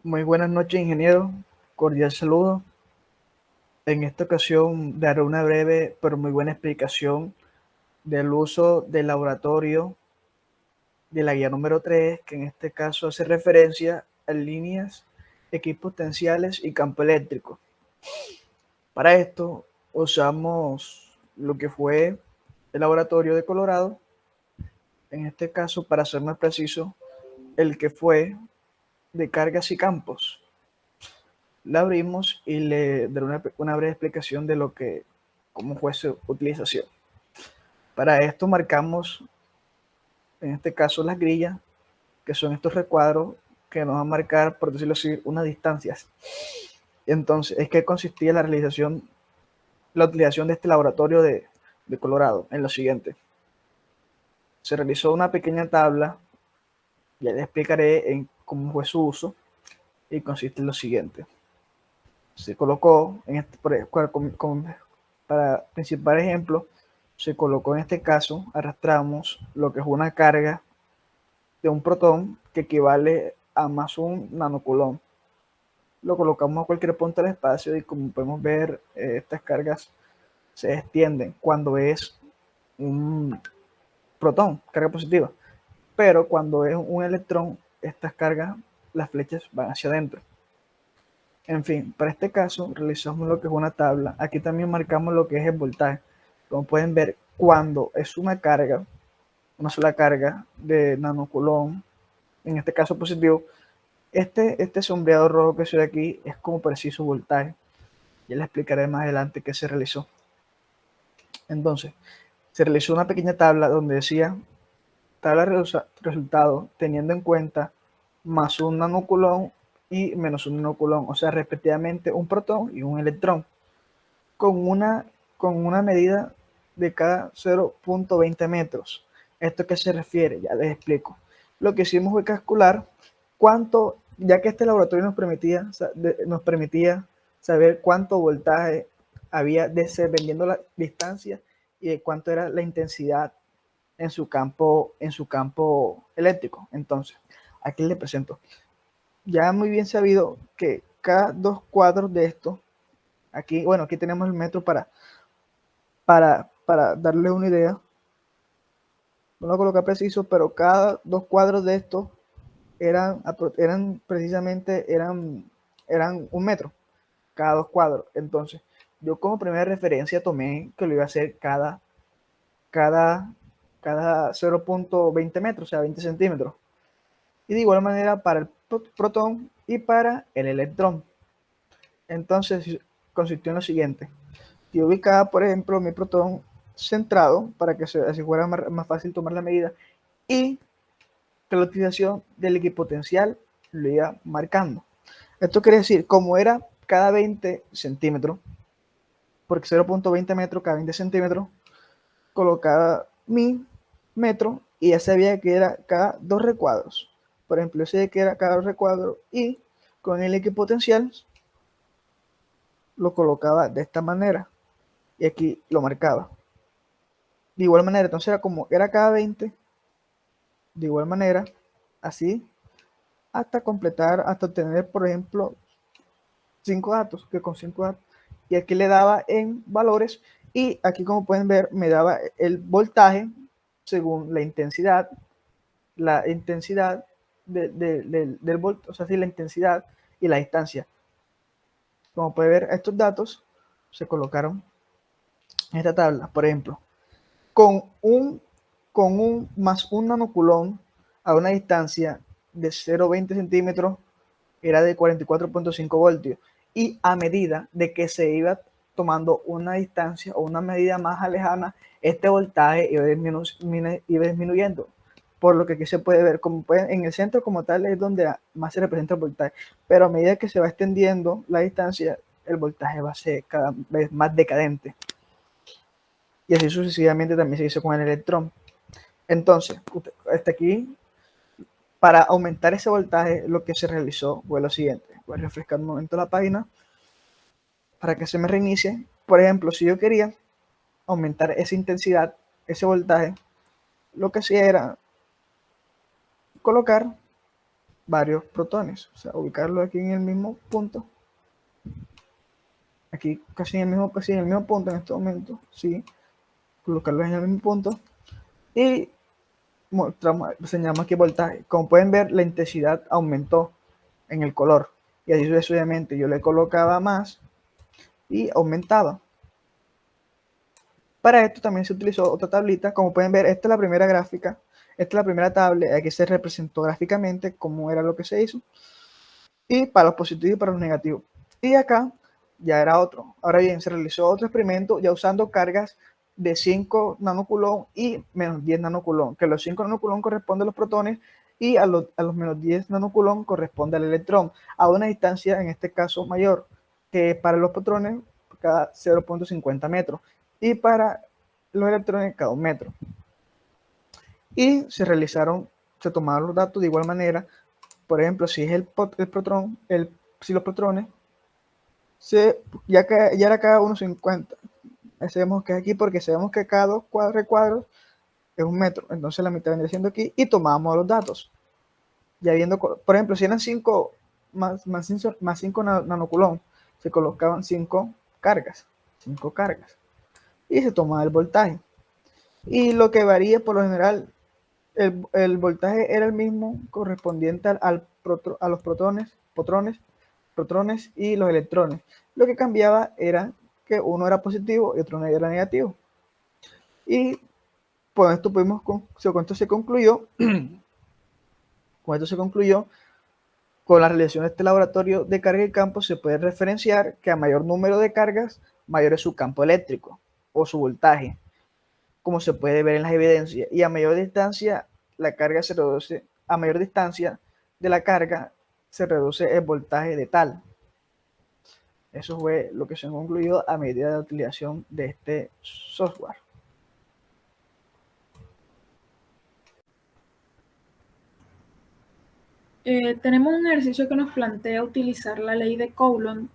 Muy buenas noches, ingeniero. Cordial saludo. En esta ocasión daré una breve pero muy buena explicación del uso del laboratorio de la guía número 3, que en este caso hace referencia a líneas, equipos potenciales y campo eléctrico. Para esto usamos lo que fue el laboratorio de Colorado, en este caso, para ser más preciso, el que fue de cargas y campos. La abrimos y le daré una breve explicación de cómo fue su utilización. Para esto marcamos, en este caso, las grillas, que son estos recuadros que nos van a marcar, por decirlo así, unas distancias. Entonces, es que consistía la utilización de este laboratorio de Colorado en lo siguiente. Se realizó una pequeña tabla, ya les explicaré en cómo fue su uso, y consiste en lo siguiente. Se colocó, para principal ejemplo, se colocó en este caso, arrastramos lo que es una carga de un protón que equivale a más un nanocoulomb. Lo colocamos a cualquier punto del espacio y, como podemos ver, estas cargas se extienden cuando es un protón, carga positiva. Pero cuando es un electrón, estas cargas, las flechas van hacia adentro. En fin, para este caso realizamos lo que es una tabla. Aquí también marcamos lo que es el voltaje. Como pueden ver, cuando es una carga, una sola carga de nanocoulomb, en este caso positivo, este sombreado rojo que se ve aquí es como preciso voltaje. Ya les explicaré más adelante qué se realizó. Entonces, se realizó una pequeña tabla donde decía tabla resultado teniendo en cuenta más un nanocoulomb y menos un nanocoulomb, o sea, respectivamente un protón y un electrón, con una, con una medida de cada 0.20 metros. ¿Esto a qué se refiere? Ya les explico. Lo que hicimos fue calcular cuánto, ya que este laboratorio nos permitía saber cuánto voltaje había dependiendo la distancia y de cuánto era la intensidad en su campo eléctrico. Entonces, aquí les presento. Ya muy bien sabido que cada dos cuadros de esto, aquí, bueno, aquí tenemos el metro para darle una idea. No lo colocar preciso, pero cada dos cuadros de estos eran precisamente, eran un metro, cada dos cuadros. Entonces, yo como primera referencia tomé que lo iba a hacer cada, cada 0.20 metros, o sea, 20 centímetros. Y de igual manera para el protón y para el electrón. Entonces, consistió en lo siguiente. Yo ubicaba, por ejemplo, mi protón centrado para que así fuera más fácil tomar la medida, y la utilización del equipotencial lo iba marcando. Esto quiere decir, como era cada 20 centímetros, porque 0.20 metros cada 20 centímetros, colocaba mi metro y ya sabía que era cada dos recuadros. Por ejemplo, yo sabía que era cada dos recuadros y con el equipotencial lo colocaba de esta manera y aquí lo marcaba. De igual manera, entonces era como era cada 20, de igual manera, así, hasta completar, hasta obtener, por ejemplo, 5 datos, que con 5 datos, y aquí le daba en valores, y aquí, como pueden ver, me daba el voltaje según la intensidad del voltaje, o sea, sí, la intensidad y la distancia. Como pueden ver, estos datos se colocaron en esta tabla. Por ejemplo, con un, con un más un nanocoulomb a una distancia de 0,20 centímetros era de 44.5 voltios, y a medida de que se iba tomando una distancia o una medida más lejana, este voltaje iba disminuyendo. Por lo que aquí se puede ver, como pueden, en el centro como tal es donde más se representa el voltaje, pero a medida que se va extendiendo la distancia, el voltaje va a ser cada vez más decadente. Y así sucesivamente también se hizo con el electrón. Entonces, hasta aquí, para aumentar ese voltaje, lo que se realizó fue lo siguiente. Voy a refrescar un momento la página para que se me reinicie. Por ejemplo, si yo quería aumentar esa intensidad, ese voltaje, lo que hacía era colocar varios protones, o sea, ubicarlo aquí en el mismo punto, aquí casi en el mismo punto en este momento, sí, colocarlos en el mismo punto y señalamos aquí voltaje. Como pueden ver, la intensidad aumentó en el color y así sucesivamente yo le colocaba más y aumentaba. Para esto también se utilizó otra tablita. Como pueden ver, esta es la primera gráfica, esta es la primera tabla, aquí se representó gráficamente cómo era lo que se hizo, y para los positivos y para los negativos. Y acá ya era otro. Ahora bien, se realizó otro experimento ya usando cargas de 5 nanocoulomb y menos 10 nanocoulomb, que los 5 nanocoulomb corresponden a los protones y a los menos 10 nanocoulomb corresponde al electrón, a una distancia en este caso mayor, que para los protones cada 0.50 metros y para los electrones cada 1 metro. Y se tomaron los datos de igual manera. Por ejemplo, si es si los protones, ya era cada 1.50. Sabemos que es aquí porque sabemos que cada 2 recuadros es 1 metro. Entonces la mitad vendría siendo aquí y tomamos los datos. Ya viendo, por ejemplo, si eran 5 más 5 nanocoulomb, se colocaban 5 cargas. Y se tomaba el voltaje. Y lo que varía por lo general, el voltaje era el mismo correspondiente a los protones y los electrones. Lo que cambiaba era que uno era positivo y otro era negativo. Y con esto se concluyó, con la realización de este laboratorio de carga y campo se puede referenciar que a mayor número de cargas, mayor es su campo eléctrico o su voltaje, como se puede ver en las evidencias, y a mayor distancia la carga se reduce, a mayor distancia de la carga se reduce el voltaje de tal. Eso fue lo que se concluyó a medida de la utilización de este software. Tenemos un ejercicio que nos plantea utilizar la ley de Coulomb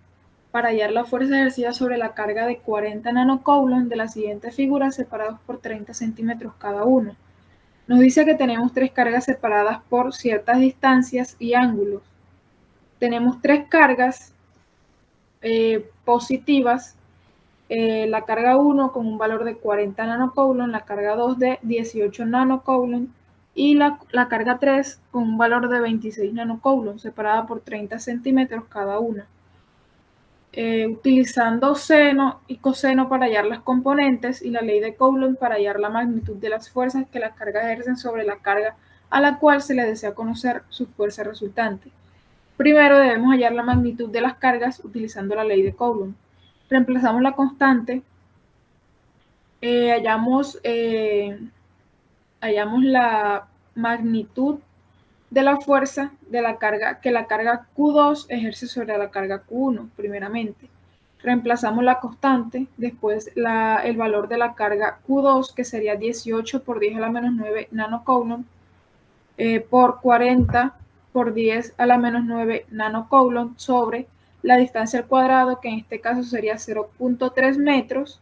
para hallar la fuerza ejercida sobre la carga de 40 nanocoulomb de las siguientes figuras separados por 30 centímetros cada uno. Nos dice que tenemos 3 cargas separadas por ciertas distancias y ángulos. Tenemos 3 cargas positivas, la carga 1 con un valor de 40 nanocoulomb, la carga 2 de 18 nanocoulomb y la carga 3 con un valor de 26 nanocoulomb, separada por 30 centímetros cada una. Utilizando seno y coseno para hallar las componentes y la ley de Coulomb para hallar la magnitud de las fuerzas que las cargas ejercen sobre la carga a la cual se le desea conocer su fuerza resultante. Primero debemos hallar la magnitud de las cargas utilizando la ley de Coulomb. Reemplazamos la constante, hallamos la magnitud de la fuerza de la carga que la carga Q2 ejerce sobre la carga Q1, primeramente. Reemplazamos la constante, después el valor de la carga Q2, que sería 18 por 10 a la menos 9 nanocoulomb, por 40 por 10 a la menos 9 nanocoulomb sobre la distancia al cuadrado, que en este caso sería 0.3 metros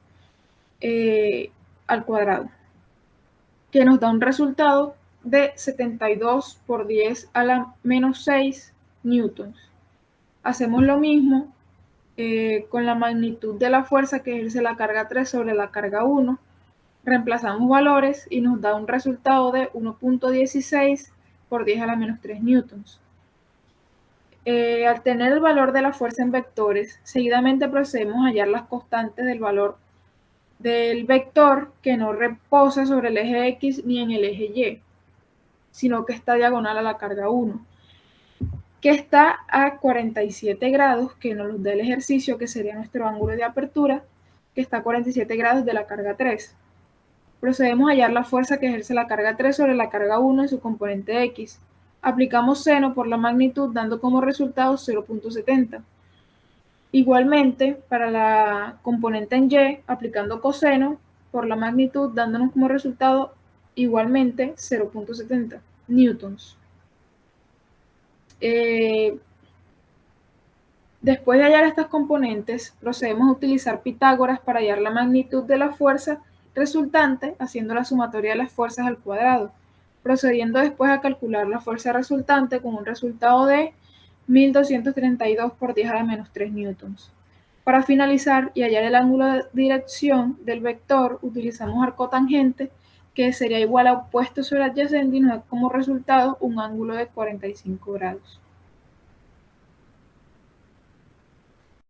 al cuadrado, que nos da un resultado de 72 por 10 a la menos 6 newtons. Hacemos lo mismo con la magnitud de la fuerza que ejerce la carga 3 sobre la carga 1. Reemplazamos valores y nos da un resultado de 1.16 por 10 a la menos 3 newtons. Al tener el valor de la fuerza en vectores, seguidamente procedemos a hallar las constantes del valor del vector que no reposa sobre el eje X ni en el eje Y, sino que está diagonal a la carga 1, que está a 47 grados, que nos da el ejercicio, que sería nuestro ángulo de apertura, que está a 47 grados de la carga 3. Procedemos a hallar la fuerza que ejerce la carga 3 sobre la carga 1 en su componente X. Aplicamos seno por la magnitud, dando como resultado 0.70. Igualmente, para la componente en Y, aplicando coseno por la magnitud, dándonos como resultado igualmente 0.70 newtons. Después de hallar estas componentes, procedemos a utilizar Pitágoras para hallar la magnitud de la fuerza resultante, haciendo la sumatoria de las fuerzas al cuadrado. procediendo después a calcular la fuerza resultante con un resultado de 1232 por 10 a la menos 3 newtons. Para finalizar y hallar el ángulo de dirección del vector, utilizamos arco tangente, que sería igual a opuesto sobre adyacente y nos da como resultado un ángulo de 45 grados.